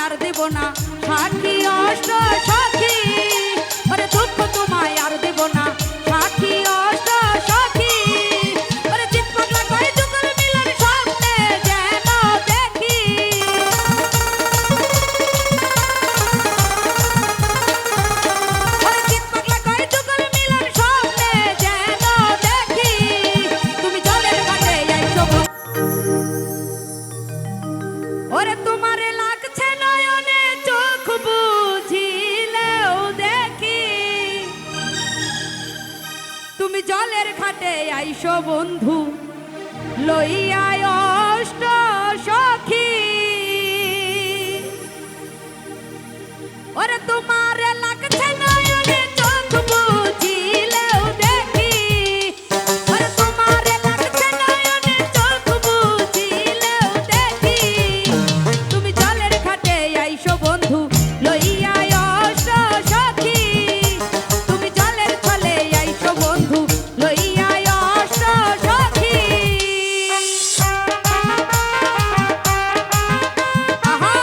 আর দেব না সাক্ষী অষ্ট সখী ওরে দুঃখ তোমায় আর দেব না সাক্ষী অষ্ট সখী ওরে চিত পাগলা কয় যুগল মিলন স্বপ্নে যেন দেখি ওরে চিত পাগলা কয় যুগল মিলন স্বপ্নে যেন দেখি তুমি জলের ঘাটে আইছো ওরে তোমারে লাগছে নয়নে চোখ বুঝিলেও দেখি তুমি জলের ঘাটে আইসো বন্ধু লইয়া অষ্ট সখী ওরে তোমারে লাগছে নয়নে চোখ বুঝিলেও দেখি ওরে তোমারে লাগছে নয়নে চোখ বুঝিলেও দেখি তুমি জলের ঘাটে আইসো বন্ধু লইয়া অষ্ট সখী তুমি জলের ছলে আইসো বন্ধু লইয়া অষ্ট সখী আহা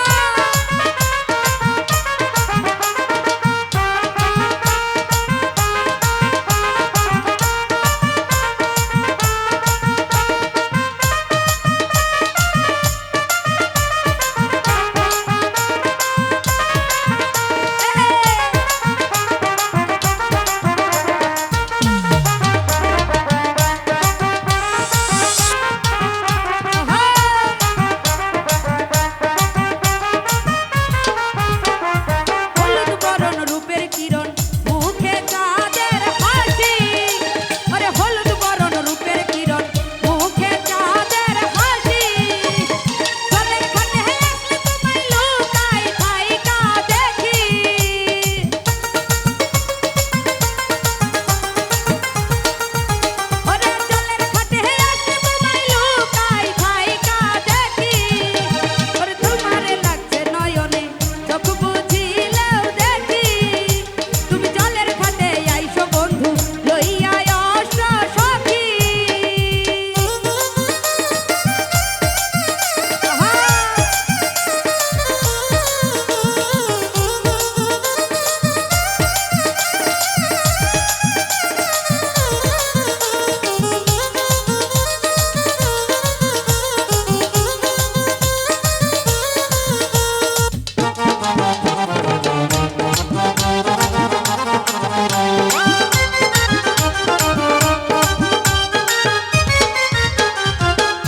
হলুদ বরণ রূপের কিরণ মুখে চাঁদের হাসি ওরে হলুদ বরণ রূপের কিরণ মুখে চাঁদের হাসি জলের ঘাটে আসলে তোমায় লুকাই থাইকা দেখি ওরে জলের ঘাটে আসলে তোমায় লুকাই থাইকা দেখি ওরে তোমারে লাগছে নয়নে চোখ বুঝিলেও দেখি তুমি জলের ঘাটে আইসো বন্ধু লইয়া অষ্ট সখী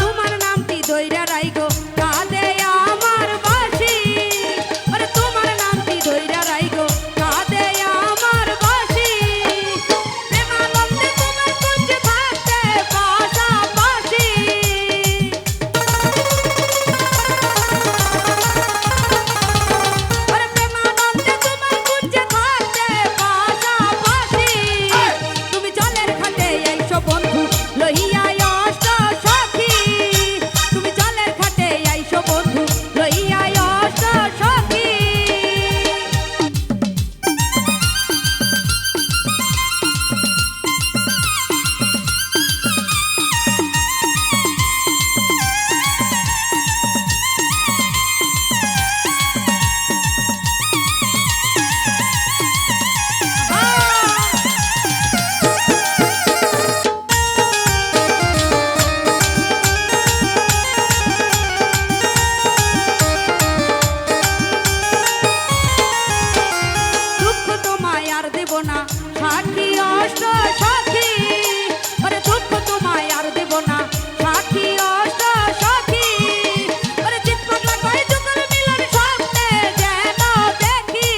তোমার নামটি ধইরা রাইগো কাঁদে আমার বাঁশি ওরে তোমার নামটি ধইরা রাইগো কাঁদে আমার বাঁশি প্রেমানন্দে তোমার কুঞ্জে থাকতে পাশাপাশি ওরে প্রেমানন্দে তোমার কুঞ্জে থাকতে পাশাপাশি তুমি জলের ঘাটে আইসো বন্ধু লইয়া অষ্ট সখী তুমি জলের ঘাটে আইসো বন্ধু লইয়া অষ্ট সখী দুঃখ তোমায় আর দেব না সাক্ষী অষ্ট সখী ওরে দুঃখ তোমায় আর দেব না সাক্ষী অষ্ট সখী ওরে চিত পাগলা কয় যুগল মিলন স্বপ্নে যেন দেখি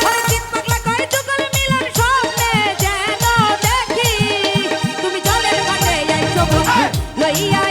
ওরে চিত পাগলা কয় যুগল মিলন স্বপ্নে যেন দেখি তুমি জলের ঘাটে আইসো বন্ধু লইয়া